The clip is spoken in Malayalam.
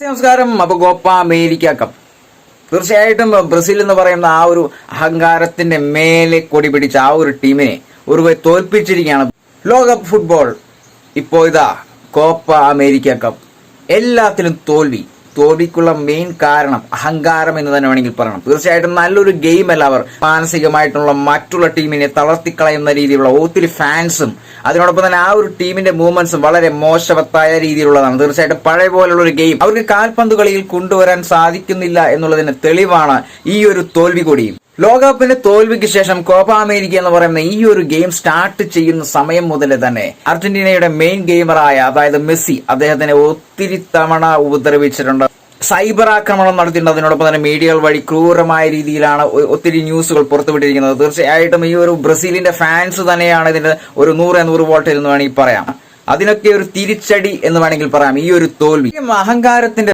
നമസ്കാരം. അപ്പൊ കോപ്പ അമേരിക്ക കപ്പ് തീർച്ചയായിട്ടും ബ്രസീൽ എന്ന് പറയുന്ന ആ ഒരു അഹങ്കാരത്തിന്റെ മേലെ കൊടി പിടിച്ച ആ ഒരു ടീമിനെ ഒരു തോൽപ്പിച്ചിരിക്കുകയാണ് ലോകകപ്പ് ഫുട്ബോൾ. ഇപ്പോ ഇതാ കോപ്പ അമേരിക്ക കപ്പ് എല്ലാത്തിലും തോൽവിക്കുള്ള മെയിൻ കാരണം അഹങ്കാരം എന്ന് തന്നെ വേണമെങ്കിൽ പറയണം. തീർച്ചയായിട്ടും നല്ലൊരു ഗെയിം അല്ല. അവർ മാനസികമായിട്ടുള്ള മറ്റുള്ള ടീമിനെ തളർത്തിക്കളയുന്ന രീതിയിലുള്ള ഒത്തിരി ഫാൻസും അതിനോടൊപ്പം തന്നെ ആ ഒരു ടീമിന്റെ മൂവ്മെന്റ്സും വളരെ മോശവത്തായ രീതിയിലുള്ളതാണ്. തീർച്ചയായിട്ടും പഴയ പോലുള്ള ഒരു ഗെയിം അവർക്ക് കാൽപന്ത് കളിയിൽ കൊണ്ടുവരാൻ സാധിക്കുന്നില്ല എന്നുള്ളതിന് തെളിവാണ് ഈ ഒരു തോൽവി കൂടിയും. ലോകകപ്പിന്റെ തോൽവിക്ക് ശേഷം കോപ്പ അമേരിക്ക എന്ന് പറയുന്ന ഈ ഒരു ഗെയിം സ്റ്റാർട്ട് ചെയ്യുന്ന സമയം മുതൽ തന്നെ അർജന്റീനയുടെ മെയിൻ ഗെയിമറായ അതായത് മെസ്സി അദ്ദേഹത്തിനെ ഒത്തിരി തവണ ഉപദ്രവിച്ചിട്ടുണ്ട്. സൈബർ ആക്രമണം നടത്തിയിട്ടുണ്ട്. അതിനോടൊപ്പം തന്നെ മീഡിയകൾ വഴി ക്രൂരമായ രീതിയിലാണ് ഒത്തിരി ന്യൂസുകൾ പുറത്തുവിട്ടിരിക്കുന്നത്. തീർച്ചയായിട്ടും ഈ ഒരു ബ്രസീലിന്റെ ഫാൻസ് തന്നെയാണ് ഇതിന് ഒരു 100 വോൾട്ട് എന്ന് വേണമെങ്കിൽ പറയാം. അതിനൊക്കെ ഒരു തിരിച്ചടി എന്ന് വേണമെങ്കിൽ പറയാം ഈ ഒരു തോൽവി. അഹങ്കാരത്തിന്റെ